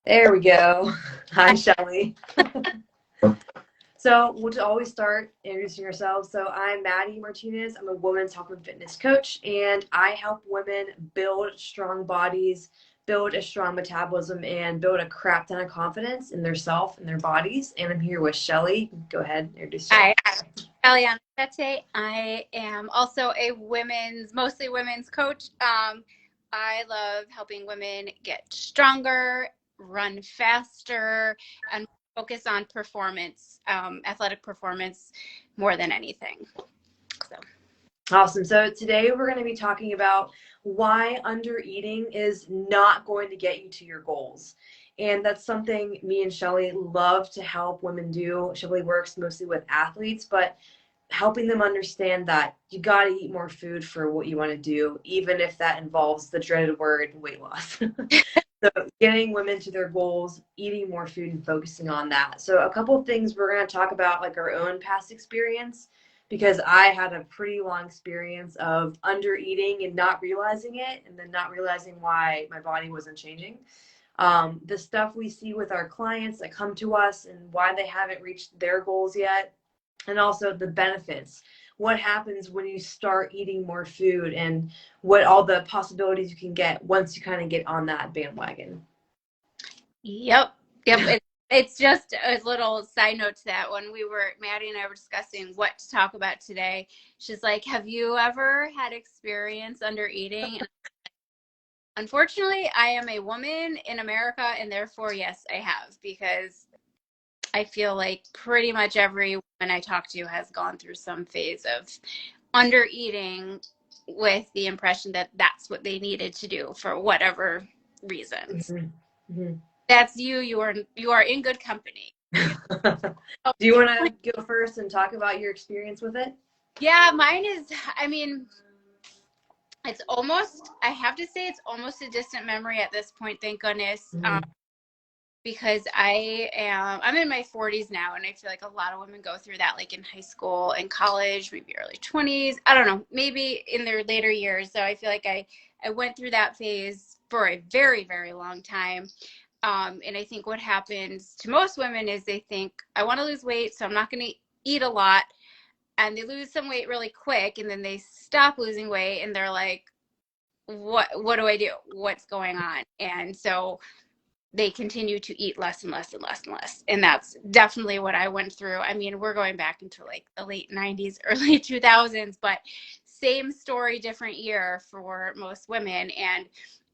There we go. Hi, Shelly. So we'll just always start introducing ourselves. So I'm Maddie Martinez. I'm a women's health and fitness coach, and I help women build strong bodies, build a strong metabolism, and build a crap ton of confidence in their self and their bodies. And I'm here with Shelly. Go ahead, introduce yourself. Hi, Eliana Tete. I am also a mostly women's coach. I love helping women get stronger, run faster, and focus on performance, athletic performance more than anything. So. Awesome. So today we're going to be talking about why under eating is not going to get you to your goals. And that's something me and Shelly love to help women do. Shelly works mostly with athletes, but helping them understand that you got to eat more food for what you want to do, even if that involves the dreaded word weight loss. So getting women to their goals, eating more food and focusing on that. So a couple of things we're going to talk about, like our own past experience, because I had a pretty long experience of under eating and not realizing it, and then not realizing why my body wasn't changing. The stuff we see with our clients that come to us and why they haven't reached their goals yet, and also the benefits. What happens when you start eating more food, and what all the possibilities you can get once you kind of get on that bandwagon. Yep. It's just a little side note to that. When Maddie and I were discussing what to talk about today, she's like, have you ever had experience under eating? Unfortunately, I am a woman in America, and therefore, yes, I have, because I feel like pretty much every woman I talk to has gone through some phase of under eating with the impression that that's what they needed to do for whatever reasons. Mm-hmm. Mm-hmm. That's you. You are in good company. Do you want to go first and talk about your experience with it? Yeah, mine is, I mean, I have to say, it's almost a distant memory at this point, thank goodness. Mm-hmm. Because I'm in my 40s now, and I feel like a lot of women go through that, like in high school and college, maybe early 20s. I don't know, maybe in their later years. So I feel like I went through that phase for a very, very long time. And I think what happens to most women is they think, I want to lose weight, so I'm not going to eat a lot. And they lose some weight really quick, and then they stop losing weight, and they're like, what do I do? What's going on? And so they continue to eat less and less and less and less. And that's definitely what I went through. I mean, we're going back into like the late 90s, early 2000s, but same story, different year for most women. And,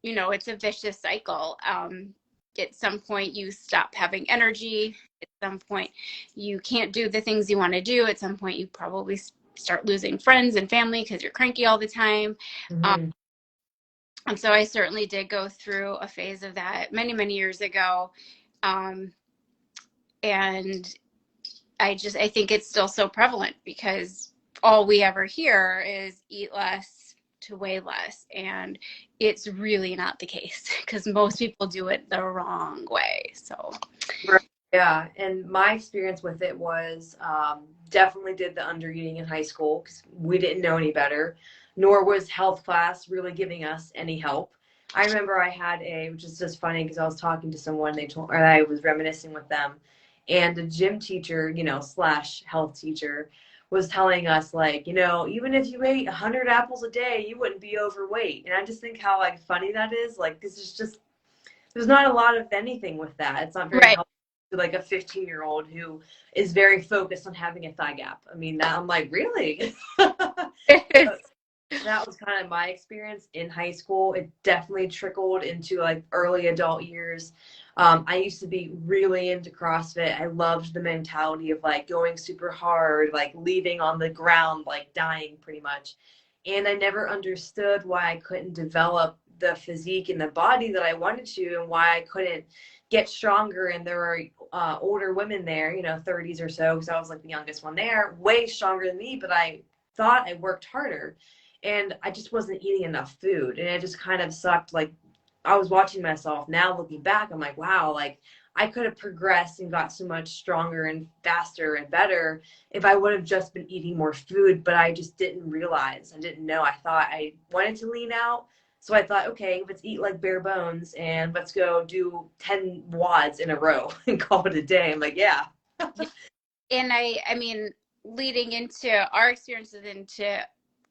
it's a vicious cycle. At some point, you stop having energy. At some point, you can't do the things you want to do. At some point, you probably start losing friends and family because you're cranky all the time. Mm-hmm. And so I certainly did go through a phase of that many, many years ago. Um, and I think it's still so prevalent because all we ever hear is eat less to weigh less. And it's really not the case because most people do it the wrong way. So, Right. Yeah, and my experience with it was definitely did the under eating in high school because we didn't know any better, nor was health class really giving us any help. I remember which is just funny because I was talking to someone, or I was reminiscing with them, and a gym teacher, slash health teacher, was telling us like, even if you ate 100 apples a day, you wouldn't be overweight. And I just think how like funny that is. Like, this is just there's not a lot of anything with that. It's not very right. helpful to like a 15-year-old who is very focused on having a thigh gap. I mean, that I'm like, really? That was kind of my experience in high school. It definitely trickled into like early adult years. I used to be really into CrossFit. I loved the mentality of like going super hard, like leaving on the ground, like dying pretty much. And I never understood why I couldn't develop the physique and the body that I wanted to, and why I couldn't get stronger. And there were older women there, 30s or so, because I was like the youngest one there, way stronger than me, but I thought I worked harder and I just wasn't eating enough food, and it just kind of sucked. Like, I was watching myself now looking back, I'm like, wow, like I could have progressed and got so much stronger and faster and better if I would have just been eating more food, but I just didn't realize. I didn't know. I thought I wanted to lean out, So I thought, okay, let's eat like bare bones and let's go do 10 wads in a row and call it a day. I'm like, yeah. Yeah. And I mean, leading into our experiences into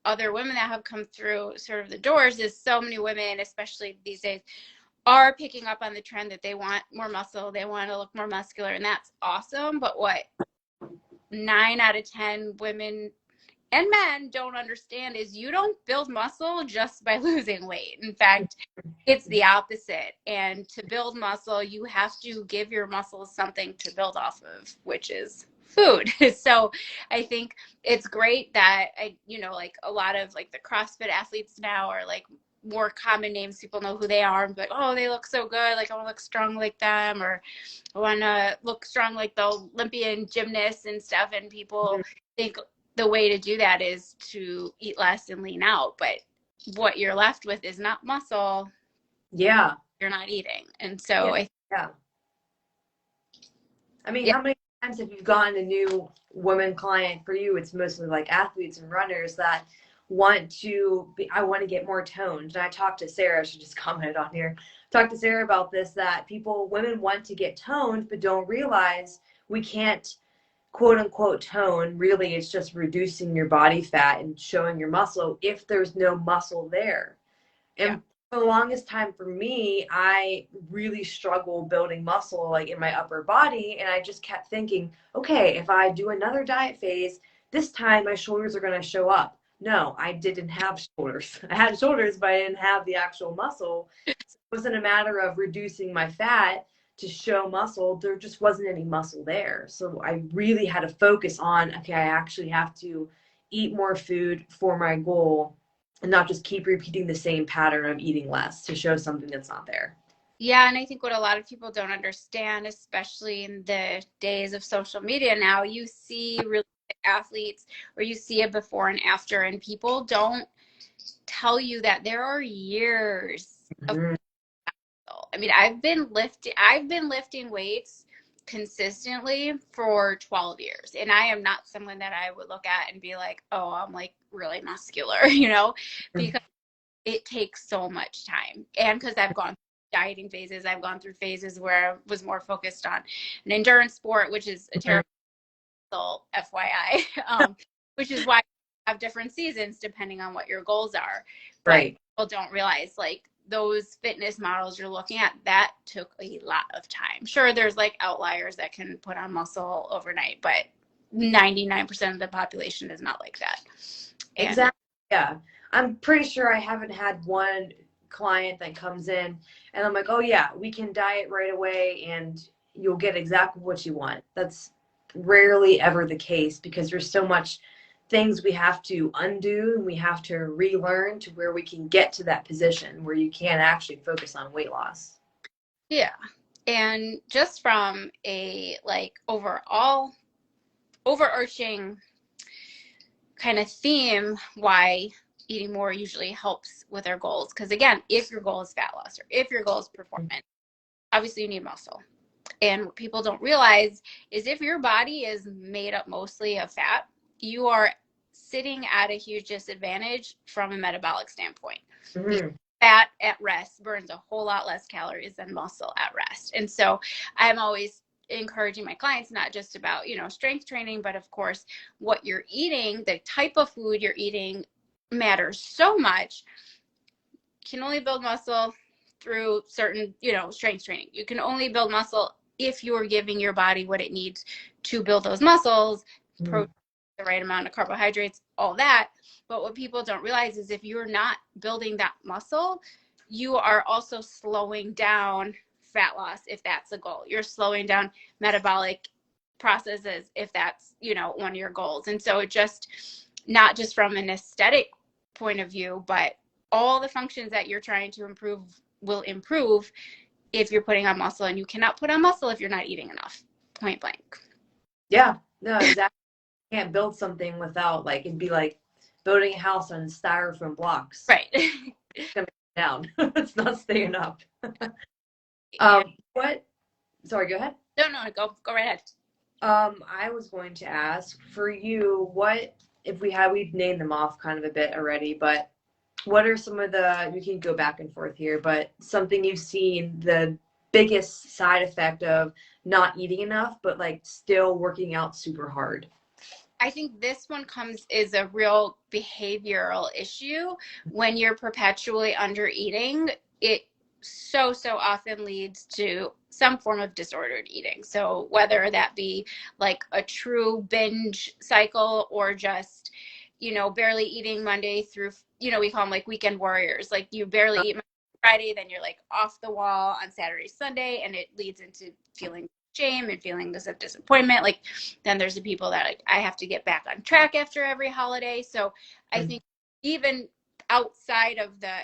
other women that have come through sort of the doors is so many women, especially these days, are picking up on the trend that they want more muscle, they want to look more muscular, and that's awesome. But what 9 out of 10 women and men don't understand is you don't build muscle just by losing weight. In fact, it's the opposite. And to build muscle, you have to give your muscles something to build off of, which is food. So I think it's great that like a lot of like the CrossFit athletes now are like more common names. People know who they are and be like, oh, they look so good. Like I want to look strong like them, or I want to look strong like the Olympian gymnasts and stuff. And people think the way to do that is to eat less and lean out. But what you're left with is not muscle. Yeah. You're not eating. And so Yeah. Yeah. I mean, yeah, how many times have you gotten a new woman client? For you, it's mostly like athletes and runners that want to be, I want to get more toned. And I talked to Sarah, she just commented on here. Talked to Sarah about this, that women want to get toned, but don't realize we can't quote unquote tone. Really, it's just reducing your body fat and showing your muscle if there's no muscle there. yeah, And for the longest time for me, I really struggled building muscle like in my upper body. And I just kept thinking, okay, if I do another diet phase, this time my shoulders are going to show up. No, I didn't have shoulders. I had shoulders, but I didn't have the actual muscle. So it wasn't a matter of reducing my fat to show muscle. There just wasn't any muscle there. So I really had to focus on, okay, I actually have to eat more food for my goal and not just keep repeating the same pattern of eating less to show something that's not there. yeah. And I think what a lot of people don't understand, especially in the days of social media now, you see really good athletes or you see a before and after, and people don't tell you that there are years of Mhm. muscle. I mean, I've been lifting weights consistently for 12 years, and I am not someone that I would look at and be like, oh, I'm like really muscular, because it takes so much time. And because I've gone through dieting phases, I've gone through phases where I was more focused on an endurance sport, which is a terrible FYI, which is why you have different seasons depending on what your goals are. But Right. people don't realize like those fitness models you're looking at, that took a lot of time. Sure, there's like outliers that can put on muscle overnight, but 99% of the population is not like that. And Exactly. Yeah. I'm pretty sure I haven't had one client that comes in and I'm like, oh, yeah, we can diet right away and you'll get exactly what you want. That's rarely ever the case because there's so much things we have to undo and we have to relearn to where we can get to that position where you can actually focus on weight loss. yeah. And just from a like overall overarching kind of theme why eating more usually helps with our goals. Because again, if your goal is fat loss or if your goal is performance, obviously you need muscle. And what people don't realize is if your body is made up mostly of fat, you are sitting at a huge disadvantage from a metabolic standpoint. Because Mm-hmm. fat at rest burns a whole lot less calories than muscle at rest. And so I'm always encouraging my clients not just about strength training, but of course what you're eating, the type of food you're eating matters so much. You can only build muscle through certain strength training. You can only build muscle if you are giving your body what it needs to build those muscles, protein, the right amount of carbohydrates, all that. But what people don't realize is if you're not building that muscle, you are also slowing down fat loss if that's a goal. You're slowing down metabolic processes if that's one of your goals. And so it just not just from an aesthetic point of view, but all the functions that you're trying to improve will improve if you're putting on muscle, and you cannot put on muscle if you're not eating enough, point blank. Yeah, no, exactly. You can't build something without like it'd be like building a house on styrofoam blocks. Right. It's gonna be down. It's not staying up. And What? Sorry, go ahead. no, go right ahead. I was going to ask for you, what if we've named them off kind of a bit already, but What are some of the, we can go back and forth here, but something you've seen the biggest side effect of not eating enough, but like still working out super hard? I think this one is a real behavioral issue. When you're perpetually under eating, it so often leads to some form of disordered eating. So whether that be like a true binge cycle or just, barely eating Monday through, we call them like weekend warriors. Like you barely eat Monday through Friday, then you're like off the wall on Saturday, Sunday, and it leads into feeling shame and feelings of disappointment. Like then there's the people that like, I have to get back on track after every holiday. So I think even outside of the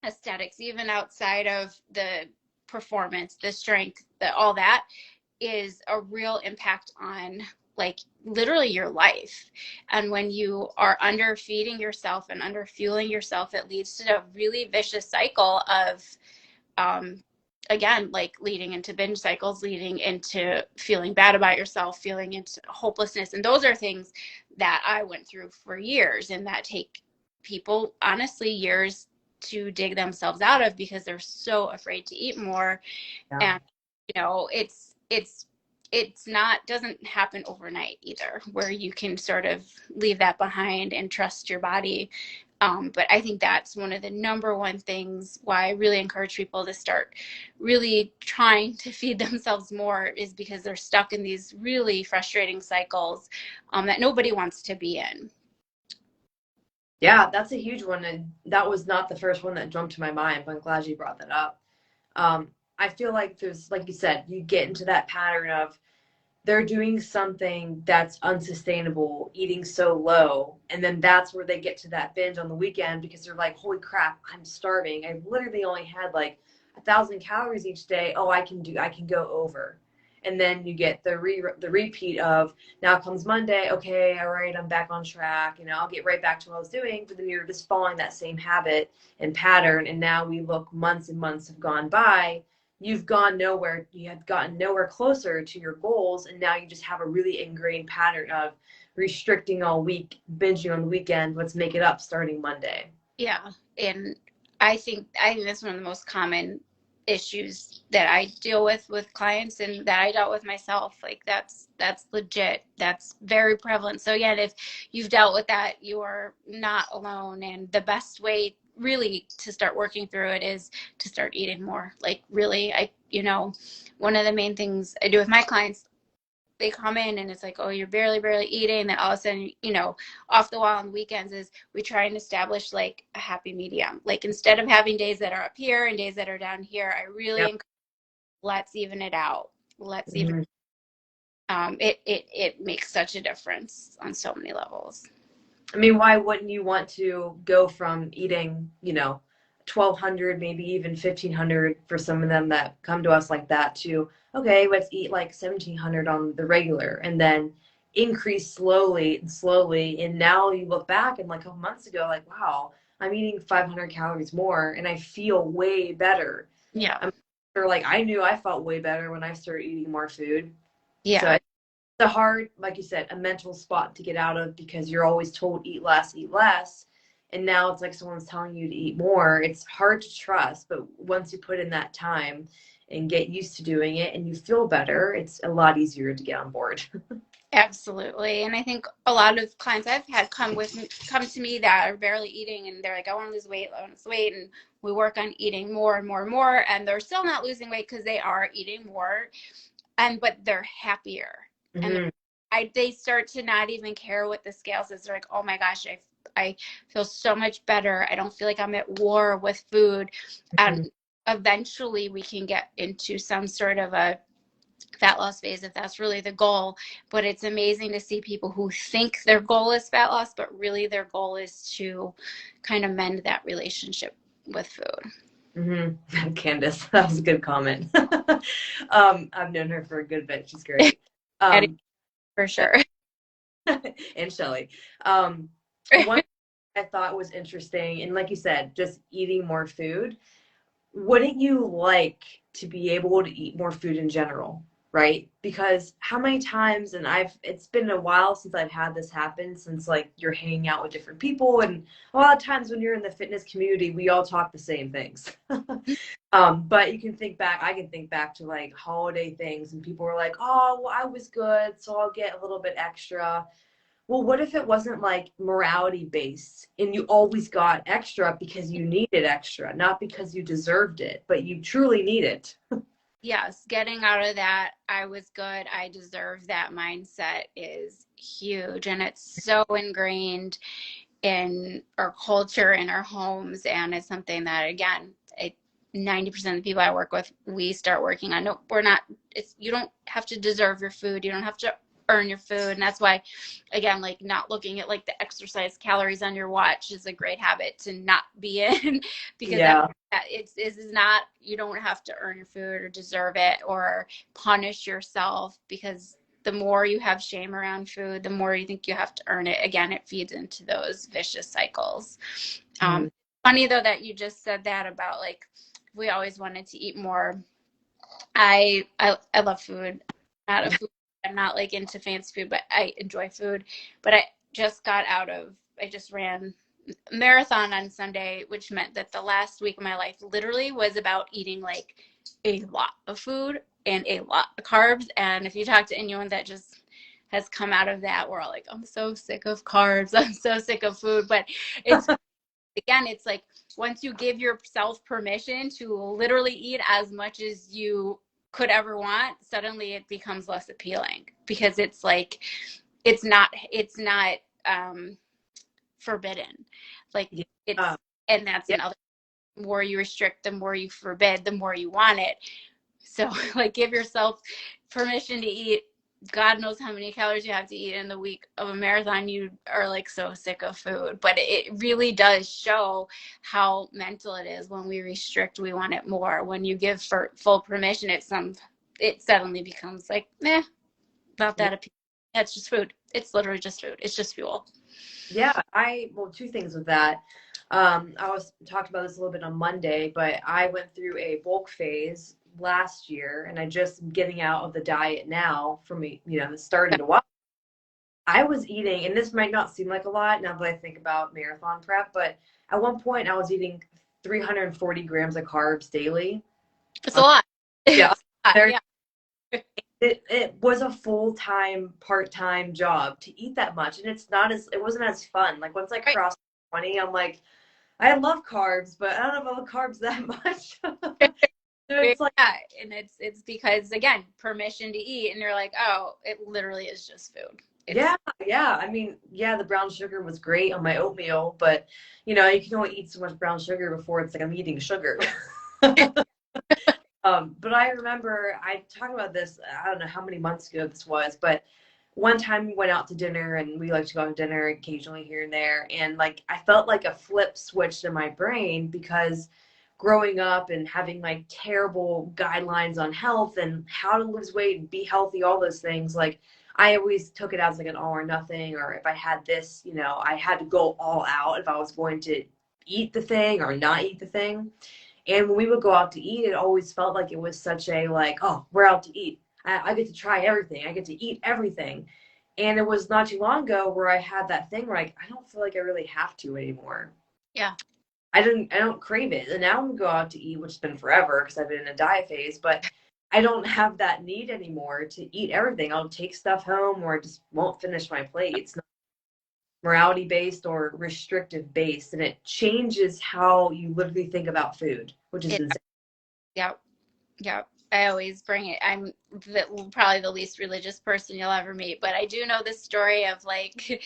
aesthetics, even outside of the performance, the strength, all that is a real impact on like literally your life. And when you are underfeeding yourself and underfueling yourself, it leads to a really vicious cycle of again, like leading into binge cycles, leading into feeling bad about yourself, feeling into hopelessness. And those are things that I went through for years and that take people honestly years to dig themselves out of because they're so afraid to eat more. Yeah. And it's not, doesn't happen overnight either, where you can sort of leave that behind and trust your body. But I think that's one of the number one things why I really encourage people to start really trying to feed themselves more, is because they're stuck in these really frustrating cycles that nobody wants to be in. Yeah, that's a huge one. And that was not the first one that jumped to my mind, but I'm glad you brought that up. I feel like there's, like you said, you get into that pattern of they're doing something that's unsustainable, eating so low, and then that's where they get to that binge on the weekend because they're like, holy crap, I'm starving. I literally only had like 1,000 calories each day. Oh, I can go over. And then you get the repeat of, now comes Monday, okay, all right, I'm back on track, I'll get right back to what I was doing. But then you're just following that same habit and pattern, and now we look, months and months have gone by. You've gone nowhere. You have gotten nowhere closer to your goals, and now you just have a really ingrained pattern of restricting all week, binging on the weekend. Let's make it up starting Monday. Yeah, and I think that's one of the most common issues that I deal with clients and that I dealt with myself. Like that's legit. That's very prevalent. So yeah, if you've dealt with that, you are not alone. And the best way really to start working through it is to start eating more. Like really, one of the main things I do with my clients, they come in and it's like, oh, you're barely eating. And then all of a sudden, off the wall on the weekends, is we try and establish like a happy medium. Like instead of having days that are up here and days that are down here, I really Yep. encourage, let's even it out. Let's even, Mm-hmm. it makes such a difference on so many levels. I mean, why wouldn't you want to go from eating, 1,200, maybe even 1,500 for some of them that come to us like that to, okay, let's eat like 1,700 on the regular and then increase slowly and slowly. And now you look back and like a couple months ago, like, wow, I'm eating 500 calories more and I feel way better. Yeah. I'm or like I knew I felt way better when I started eating more food. So Yeah. it's a hard, like you said, a mental spot to get out of because you're always told eat less, eat less. And now it's like someone's telling you to eat more. It's hard to trust, but once you put in that time and get used to doing it and you feel better, it's a lot easier to get on board. Absolutely. And I think a lot of clients I've had come to me that are barely eating and they're like, I want to lose weight, I want to lose weight. And we work on eating more and more and more. And they're still not losing weight because they are eating more. But they're happier. And Mm-hmm. they start to not even care what the scale says. They're like, oh my gosh, I feel so much better. I don't feel like I'm at war with food. Mm-hmm. And eventually we can get into some sort of a fat loss phase if that's really the goal. But it's amazing to see people who think their goal is fat loss, but really their goal is to kind of mend that relationship with food. Mm-hmm. Candace, that was a good comment. I've known her for a good bit. She's great. Um, For sure. and Shelly. One I thought was interesting, and like you said, just eating more food. Wouldn't you like to be able to eat more food in general? right? Because how many times, and it's been a while since I've had this happen, since like you're hanging out with different people, and a lot of times when you're in the fitness community, we all talk the same things. But you can think back, I can think back to like holiday things, and people were like, oh, well, I was good, so I'll get a little bit extra. Well, what if it wasn't like morality based and you always got extra because you needed extra, not because you deserved it, but you truly need it? Yes, getting out of that, I was good, I deserve that mindset is huge. And it's so ingrained in our culture, in our homes. And it's something that, again, 90% of the people I work with, we start working on. No, we're not, you don't have to deserve your food. You don't have to earn your food. And that's why, again, like not looking at like the exercise calories on your watch is a great habit to not be in because Yeah. that is not, you don't have to earn your food or deserve it or punish yourself, because the more you have shame around food, the more you think you have to earn it. Again, it feeds into those vicious cycles. Mm. Funny though that you just said that about like we always wanted to eat more. I love food. Not a food. I'm not like into fancy food, but I enjoy food. But I just ran a marathon on Sunday, which meant that the last week of my life literally was about eating like a lot of food and a lot of carbs. And if you talk to anyone that just has come out of that, we're all like, I'm so sick of carbs. I'm so sick of food. But it's again, it's like once you give yourself permission to literally eat as much as you could ever want, suddenly it becomes less appealing because it's like it's not forbidden. Like it's Yeah. and that's Yeah. another, the more you restrict, the more you forbid, the more you want it. So like give yourself permission to eat God knows how many calories you have to eat in the week of a marathon. You are like so sick of food, but it really does show how mental it is. When we restrict, we want it more. When you give for full permission, it suddenly becomes like, not Yeah. that appealing. That's just food. It's literally just food. It's just fuel. Yeah, well, two things with that. I was talked about this a little bit on Monday, but I went through a bulk phase last year, and I just getting out of the diet now for me, starting to watch. I was eating, and this might not seem like a lot now that I think about marathon prep, but at one point I was eating 340 grams of carbs daily. It's a lot. Yeah, It's a lot. there Yeah. it was a full-time, part-time job to eat that much, and it wasn't as fun. Like once I Right. crossed 20, I'm like, I love carbs, but I don't know about carbs that much. So Yeah, it's like, and it's because again, permission to eat, and you're like, oh, it literally is just food. It's yeah, yeah. I mean, yeah, the brown sugar was great on my oatmeal, but you can only eat so much brown sugar before it's like I'm eating sugar. But I remember I talked about this, I don't know how many months ago this was, but one time we went out to dinner, and we like to go out to dinner occasionally here and there. And like, I felt like a flip switched in my brain because growing up and having like terrible guidelines on health and how to lose weight and be healthy, all those things, like I always took it as like an all or nothing, or if I had this, I had to go all out if I was going to eat the thing or not eat the thing. And when we would go out to eat, it always felt like it was such a like, oh, we're out to eat. I get to try everything. I get to eat everything. And it was not too long ago where I had that thing where like I don't feel like I really have to anymore. yeah. I don't crave it. And now we go out to eat, which has been forever because I've been in a diet phase, but I don't have that need anymore to eat everything. I'll take stuff home or I just won't finish my plate. It's not morality based or restrictive based, and it changes how you literally think about food, which is It, insane. yeah. Yeah, I always bring it. Probably the least religious person you'll ever meet, but I do know the story of like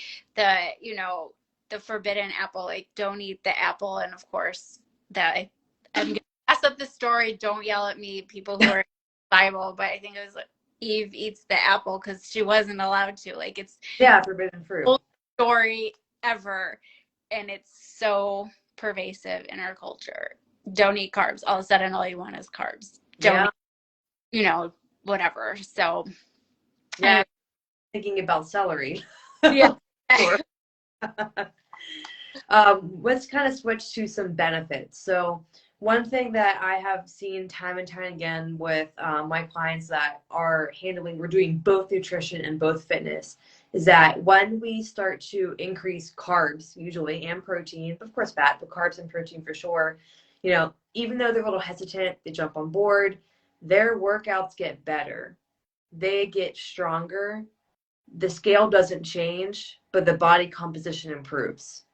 the forbidden apple. Like, don't eat the apple, and of course, I'm gonna mess up the story. Don't yell at me, people who are in the Bible. But I think it was like Eve eats the apple because she wasn't allowed to. Like, it's Yeah, forbidden the fruit. oldest story ever, and it's so pervasive in our culture. Don't eat carbs. All of a sudden, all you want is carbs. Don't Yeah, whatever. So yeah. anyway, Thinking about celery. yeah. Sure. Let's kind of switch to some benefits. So One thing that I have seen time and time again with my clients that are handling, we're doing both nutrition and both fitness, is that when we start to increase carbs, usually, and protein, of course, fat, but carbs and protein for sure, even though they're a little hesitant, they jump on board, their workouts get better. They get stronger. The scale doesn't change, but the body composition improves.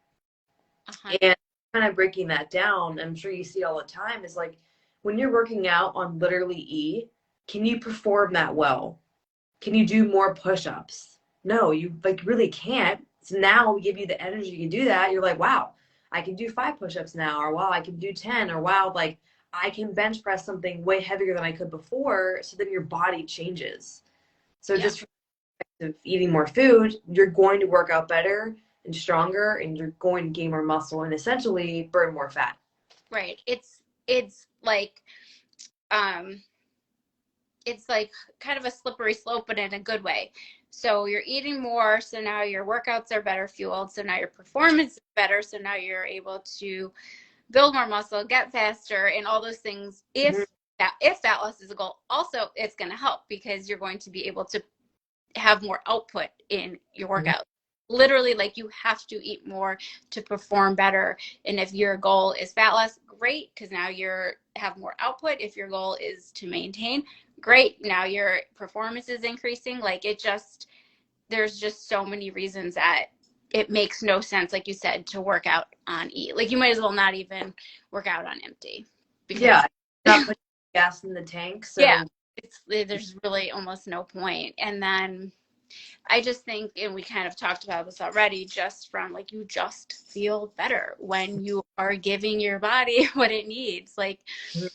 Uh-huh. And kind of breaking that down, I'm sure you see all the time, is like when you're working out on literally E, can you perform that well? Can you do more push-ups? No, you like really can't. So now we give you the energy to do that. You're like, wow, I can do 5 push-ups now, or wow, I can do 10, or wow, like I can bench press something way heavier than I could before. So then your body changes. So Yeah. just from the perspective of eating more food, you're going to work out better and stronger, and you're going to gain more muscle and essentially burn more fat. Right. It's like um it's like kind of a slippery slope, but in a good way. So you're eating more, so now your workouts are better fueled, so now your performance is better, so now you're able to build more muscle, get faster, and all those things. Mhm. If fat loss is a goal, also it's going to help because you're going to be able to have more output in your Mhm. workout. Literally, like you have to eat more to perform better. And if your goal is fat loss, great, because now you're have more output. If your goal is to maintain, great. Now your performance is increasing. Like it just there's just so many reasons that it makes no sense, like you said, to work out on E. Like you might as well not even work out on empty because Yeah, not putting gas in the tank. yeah, So there's really almost no point. And then I just think, and we kind of talked about this already, just from like you just feel better when you are giving your body what it needs. Like, mhm.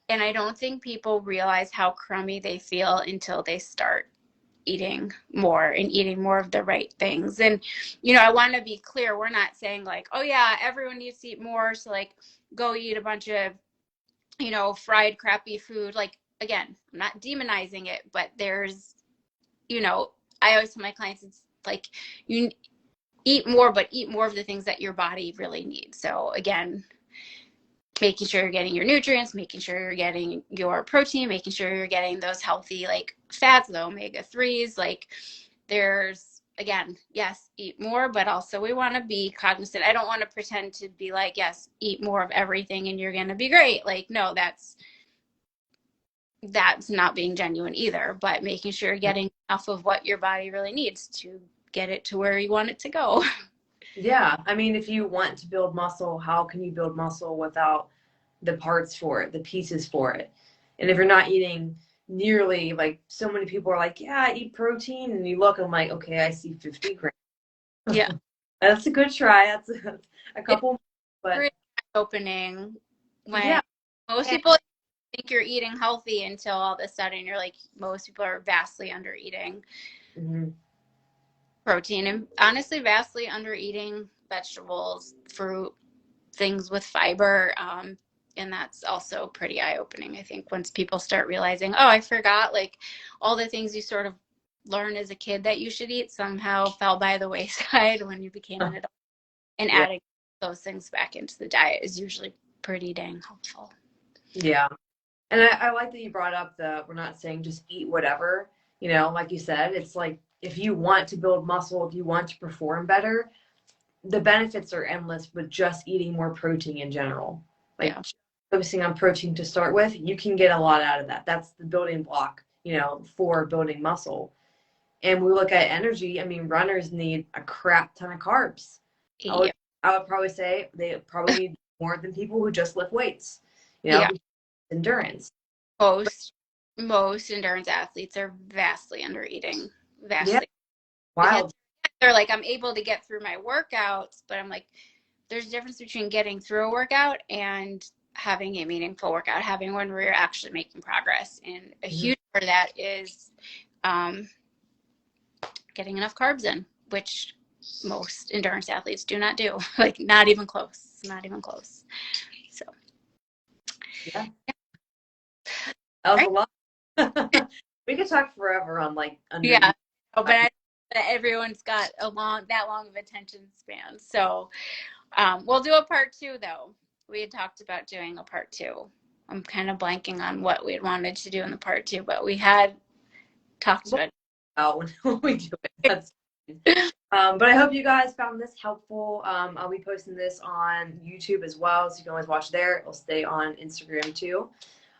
and I don't think people realize how crummy they feel until they start eating more and eating more of the right things. And, I want to be clear. We're not saying like, oh yeah, everyone needs to eat more. So like go eat a bunch of, fried crappy food. Like, again, I'm not demonizing it, but there's, you know, I always tell my clients, it's like you eat more, but eat more of the things that your body really needs. So again, making sure you're getting your nutrients, making sure you're getting your protein, making sure you're getting those healthy like fats, the omega-3s. Like there's, again, yes, eat more, but also we want to be cognizant. I don't want to pretend to be like, yes, eat more of everything and you're going to be great. Like, no, that's not being genuine either, but making sure you're getting enough of what your body really needs to get it to where you want it to go. Yeah, I mean, if you want to build muscle, how can you build muscle without the parts for it, the pieces for it? And if you're not eating nearly like so many people are like, yeah, I eat protein, and you look, I'm like, okay, I see 50 grams. Yeah. That's a good try. That's a It's couple, but really opening when yeah. most And, people think you're eating healthy until all of a sudden you're like, most people are vastly under eating mhm. protein and honestly vastly under eating vegetables, fruit, things with fiber. And that's also pretty eye opening, I think, once people start realizing, oh, I forgot like all the things you sort of learn as a kid that you should eat somehow fell by the wayside when you became an adult. And Yeah, adding those things back into the diet is usually pretty dang helpful. yeah. And I like that you brought up we're not saying just eat whatever, like you said, it's like if you want to build muscle, if you want to perform better, the benefits are endless with just eating more protein in general. Like Yeah. focusing on protein to start with, you can get a lot out of that. That's the building block, for building muscle. And we look at energy, I mean, runners need a crap ton of carbs. I would Yeah. I would probably say they probably need more than people who just lift weights, Yeah. because endurance. Most most endurance athletes are vastly under eating. Yeah, Vastly. Because wild. they're like, I'm able to get through my workouts, but I'm like, there's a difference between getting through a workout and having a meaningful workout, having one where you're actually making progress. And a Mhm. huge part of that is um, getting enough carbs in, which most endurance athletes do not do. Like, not even close. Not even close. So, Yeah, that was right. a lot. We could talk forever on like Yeah. undereating. Oh, but everyone's got that long of attention span. So, we'll do a part two though. we had talked about doing a part two. I'm kind of blanking on what we had wanted to do in the part two, but we had talked We'll about when we do it. it. That's but I hope you guys found this helpful. I'll be posting this on YouTube as well, so you can always watch there. It'll stay on Instagram too.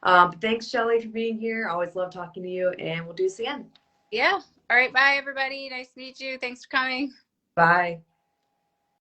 But thanks, Shelly, for being here. I always love talking to you, and we'll do this again. Yeah. All right. Bye, everybody. Nice to meet you. Thanks for coming. Bye.